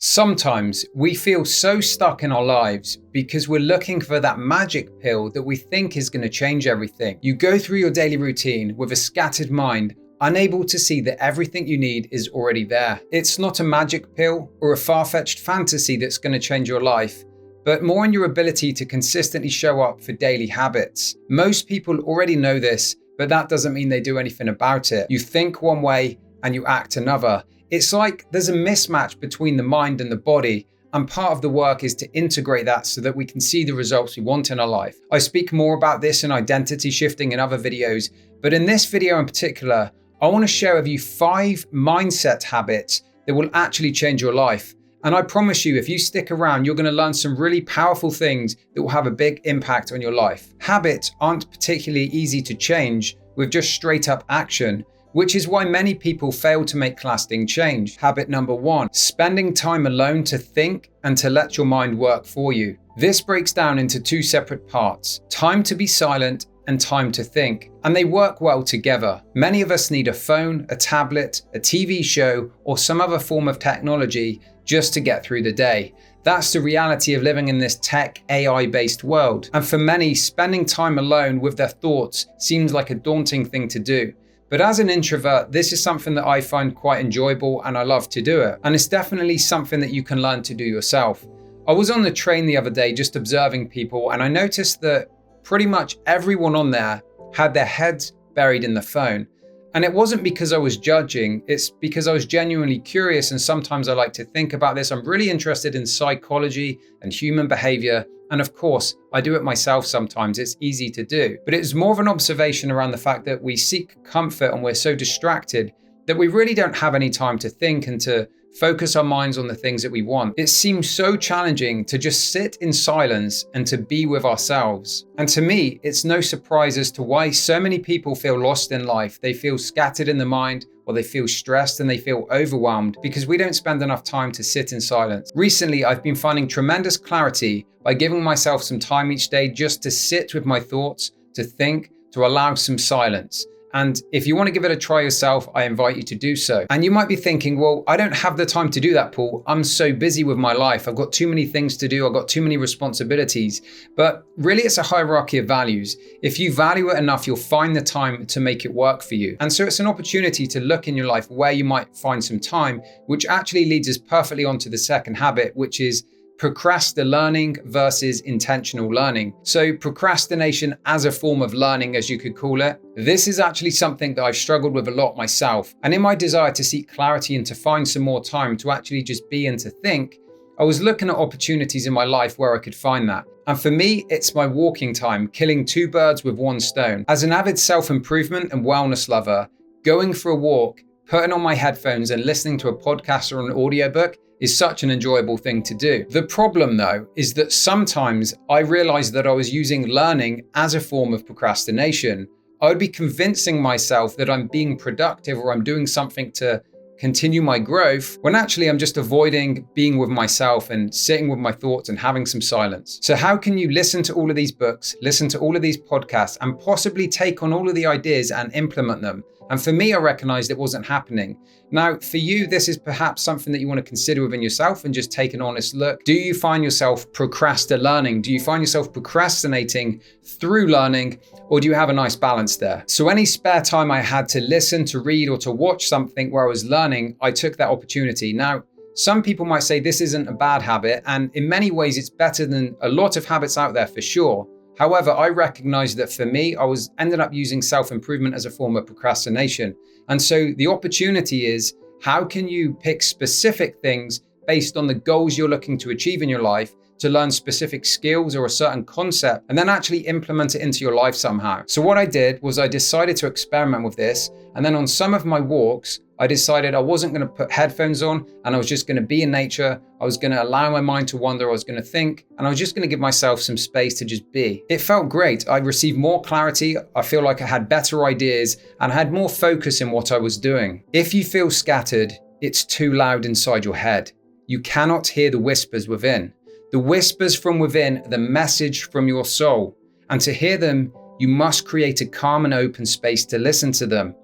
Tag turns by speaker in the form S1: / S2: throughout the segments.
S1: Sometimes we feel so stuck in our lives because we're looking for that magic pill that we think is going to change everything. You go through your daily routine with a scattered mind, unable to see that everything you need is already there. It's not a magic pill or a far-fetched fantasy that's going to change your life, but more in your ability to consistently show up for daily habits. Most people already know this, but that doesn't mean they do anything about it. You think one way and you act another. It's like there's a mismatch between the mind and the body, and part of the work is to integrate that so that we can see the results we want in our life. I speak more about this in identity shifting in other videos, but in this video in particular, I want to share with you 5 mindset habits that will actually change your life. And I promise you, if you stick around, you're going to learn some really powerful things that will have a big impact on your life. Habits aren't particularly easy to change with just straight up action, which is why many people fail to make lasting change. Habit number 1, spending time alone to think and to let your mind work for you. This breaks down into 2 separate parts, time to be silent and time to think, and they work well together. Many of us need a phone, a tablet, a TV show, or some other form of technology just to get through the day. That's the reality of living in this tech, AI-based world. And for many, spending time alone with their thoughts seems like a daunting thing to do. But as an introvert, this is something that I find quite enjoyable and I love to do it. And it's definitely something that you can learn to do yourself. I was on the train the other day just observing people, and I noticed that pretty much everyone on there had their heads buried in the phone. And it wasn't because I was judging, it's because I was genuinely curious, and sometimes I like to think about this. I'm really interested in psychology and human behavior. And of course, I do it myself sometimes, it's easy to do. But it's more of an observation around the fact that we seek comfort and we're so distracted that we really don't have any time to think and to focus our minds on the things that we want. It seems so challenging to just sit in silence and to be with ourselves. And to me, it's no surprise as to why so many people feel lost in life. They feel scattered in the mind, or they feel stressed and they feel overwhelmed because we don't spend enough time to sit in silence. Recently, I've been finding tremendous clarity by giving myself some time each day just to sit with my thoughts, to think, to allow some silence. And if you want to give it a try yourself, I invite you to do so. And you might be thinking, well, I don't have the time to do that, Paul. I'm so busy with my life. I've got too many things to do. I've got too many responsibilities. But really, it's a hierarchy of values. If you value it enough, you'll find the time to make it work for you. And so it's an opportunity to look in your life where you might find some time, which actually leads us perfectly onto the second habit, which is procrastinating versus intentional learning. So procrastination as a form of learning, as you could call it. This is actually something that I've struggled with a lot myself. And in my desire to seek clarity and to find some more time to actually just be and to think, I was looking at opportunities in my life where I could find that. And for me, it's my walking time, killing 2 birds with 1 stone. As an avid self-improvement and wellness lover, going for a walk, putting on my headphones and listening to a podcast or an audiobook is such an enjoyable thing to do. The problem though, is that sometimes I realized that I was using learning as a form of procrastination. I would be convincing myself that I'm being productive or I'm doing something to continue my growth, when actually I'm just avoiding being with myself and sitting with my thoughts and having some silence. So how can you listen to all of these books, listen to all of these podcasts, and possibly take on all of the ideas and implement them? And for me, I recognized it wasn't happening. Now, for you, this is perhaps something that you want to consider within yourself and just take an honest look. Do you find yourself procrastinating? Do you find yourself procrastinating through learning, or do you have a nice balance there? So any spare time I had to listen, to read, or to watch something where I was learning, I took that opportunity. Now, some people might say this isn't a bad habit, and in many ways it's better than a lot of habits out there for sure. However, I recognized that for me, I ended up using self-improvement as a form of procrastination. And so the opportunity is, how can you pick specific things based on the goals you're looking to achieve in your life, to learn specific skills or a certain concept, and then actually implement it into your life somehow? So what I did was I decided to experiment with this. And then on some of my walks, I decided I wasn't going to put headphones on and I was just going to be in nature. I was going to allow my mind to wander. I was going to think, and I was just going to give myself some space to just be. It felt great. I received more clarity. I feel like I had better ideas and I had more focus in what I was doing. If you feel scattered, it's too loud inside your head. You cannot hear the whispers within. The whispers from within are the message from your soul. And to hear them, you must create a calm and open space to listen to them.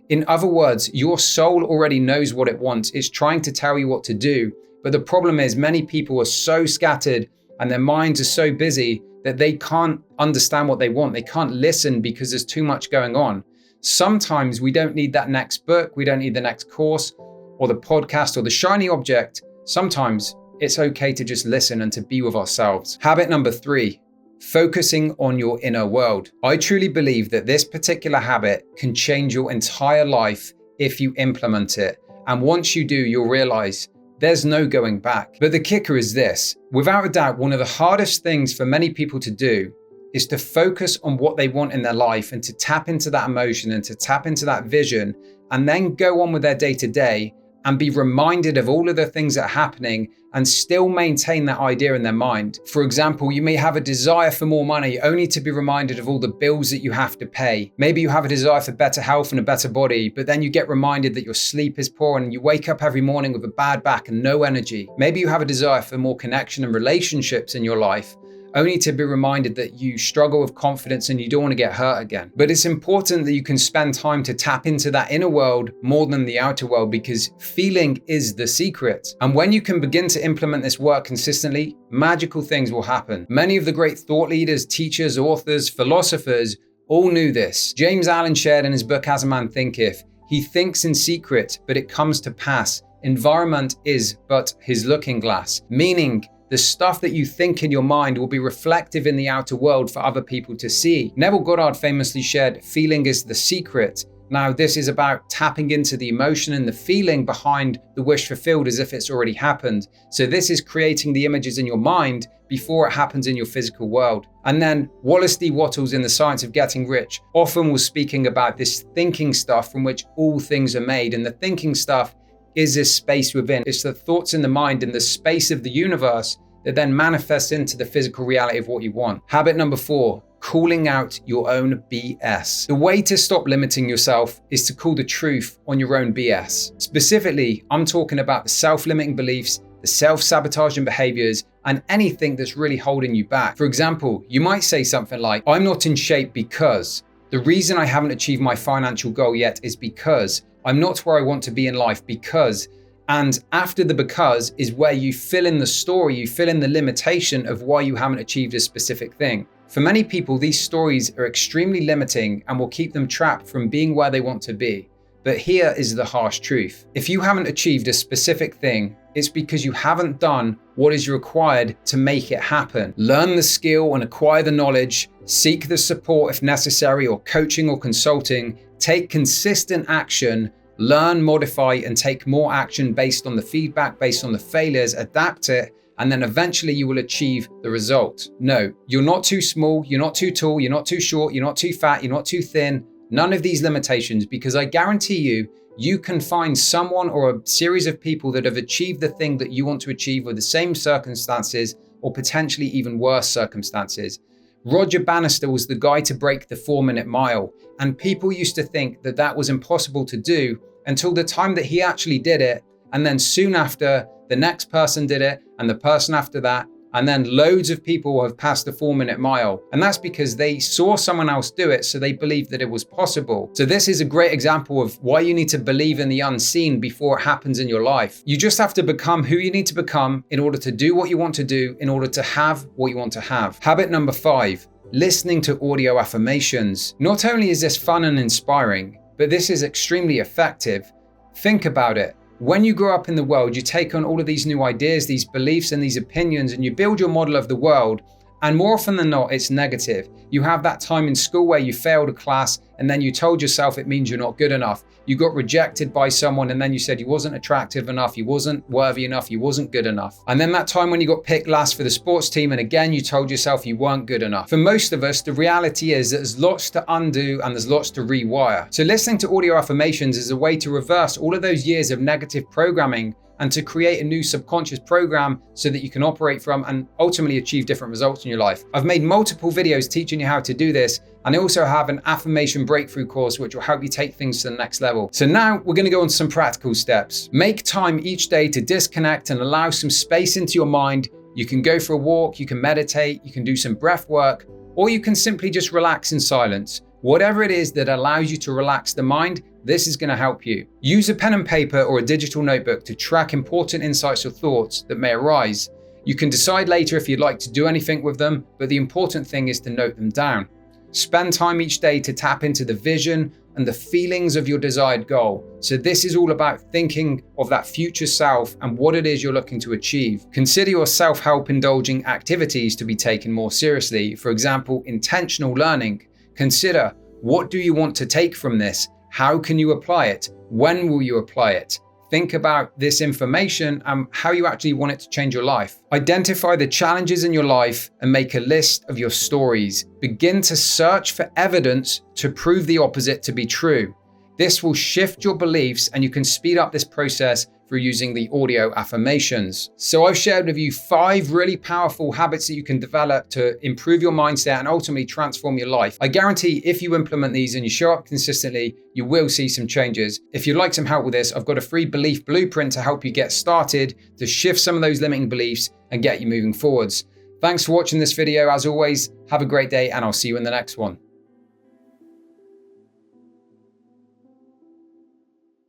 S1: In other words, your soul already knows what it wants. It's trying to tell you what to do, But the problem is many people are so scattered and their minds are so busy that they can't understand what they want. They can't listen because there's too much going on. Sometimes we don't need that next book. We don't need the next course or the podcast or the shiny object. Sometimes it's okay to just listen and to be with ourselves. Habit number 3, focusing on your inner world. I truly believe that this particular habit can change your entire life if you implement it. And once you do, you'll realize there's no going back. But the kicker is this: without a doubt, one of the hardest things for many people to do is to focus on what they want in their life and to tap into that emotion and to tap into that vision and then go on with their day-to-day and be reminded of all of the things that are happening and still maintain that idea in their mind. For example, you may have a desire for more money only to be reminded of all the bills that you have to pay. Maybe you have a desire for better health and a better body, but then you get reminded that your sleep is poor and you wake up every morning with a bad back and no energy. Maybe you have a desire for more connection and relationships in your life, only to be reminded that you struggle with confidence and you don't want to get hurt again. But it's important that you can spend time to tap into that inner world more than the outer world, because feeling is the secret. And when you can begin to implement this work consistently, magical things will happen. Many of the great thought leaders, teachers, authors, philosophers all knew this. James Allen shared in his book, As a Man Thinketh, he thinks in secret, but it comes to pass. Environment is but his looking glass, meaning the stuff that you think in your mind will be reflective in the outer world for other people to see. Neville Goddard famously shared, feeling is the secret. Now, this is about tapping into the emotion and the feeling behind the wish fulfilled as if it's already happened. So this is creating the images in your mind before it happens in your physical world. And then Wallace D. Wattles in The Science of Getting Rich often was speaking about this thinking stuff from which all things are made. And the thinking stuff is this space within. It's the thoughts in the mind and the space of the universe that then manifests into the physical reality of what you want. Habit number 4, calling out your own BS. The way to stop limiting yourself is to call the truth on your own BS. Specifically, I'm talking about the self-limiting beliefs, the self-sabotaging behaviors, and anything that's really holding you back. For example, you might say something like, I'm not in shape because, the reason I haven't achieved my financial goal yet is because, I'm not where I want to be in life because, and after the because is where you fill in the story, you fill in the limitation of why you haven't achieved a specific thing. For many people, these stories are extremely limiting and will keep them trapped from being where they want to be. But here is the harsh truth. If you haven't achieved a specific thing, it's because you haven't done what is required to make it happen. Learn the skill and acquire the knowledge, seek the support if necessary, or coaching or consulting, take consistent action, learn, modify, and take more action based on the feedback, based on the failures, adapt it, and then eventually you will achieve the result. No, you're not too small, you're not too tall, you're not too short, you're not too fat, you're not too thin. None of these limitations, because I guarantee you, you can find someone or a series of people that have achieved the thing that you want to achieve with the same circumstances or potentially even worse circumstances. Roger Bannister was the guy to break the 4-minute mile, and people used to think that that was impossible to do until the time that he actually did it, and then soon after, the next person did it, and the person after that, and then loads of people have passed the 4-minute mile. And that's because they saw someone else do it, so they believed that it was possible. So this is a great example of why you need to believe in the unseen before it happens in your life. You just have to become who you need to become in order to do what you want to do, in order to have what you want to have. Habit number 5, listening to audio affirmations. Not only is this fun and inspiring, but this is extremely effective. Think about it. When you grow up in the world, you take on all of these new ideas, these beliefs, and these opinions, and you build your model of the world. And more often than not, it's negative. You have that time in school where you failed a class and then you told yourself it means you're not good enough. You got rejected by someone and then you said you wasn't attractive enough, you wasn't worthy enough, you wasn't good enough. And then that time when you got picked last for the sports team and again you told yourself you weren't good enough. For most of us, the reality is that there's lots to undo and there's lots to rewire. So listening to audio affirmations is a way to reverse all of those years of negative programming and to create a new subconscious program so that you can operate from and ultimately achieve different results in your life. I've made multiple videos teaching you how to do this, and I also have an affirmation breakthrough course which will help you take things to the next level. So now we're going to go on some practical steps. Make time each day to disconnect and allow some space into your mind. You can go for a walk, you can meditate, you can do some breath work, or you can simply just relax in silence. Whatever it is that allows you to relax the mind, this is going to help you. Use a pen and paper or a digital notebook to track important insights or thoughts that may arise. You can decide later if you'd like to do anything with them, but the important thing is to note them down. Spend time each day to tap into the vision and the feelings of your desired goal. So this is all about thinking of that future self and what it is you're looking to achieve. Consider your self-help indulging activities to be taken more seriously. For example, intentional learning. Consider, what do you want to take from this? How can you apply it? When will you apply it? Think about this information and how you actually want it to change your life. Identify the challenges in your life and make a list of your stories. Begin to search for evidence to prove the opposite to be true. This will shift your beliefs and you can speed up this process through using the audio affirmations. So I've shared with you 5 really powerful habits that you can develop to improve your mindset and ultimately transform your life. I guarantee if you implement these and you show up consistently, you will see some changes. If you'd like some help with this, I've got a free belief blueprint to help you get started, to shift some of those limiting beliefs and get you moving forwards. Thanks for watching this video. As always, have a great day and I'll see you in the next one.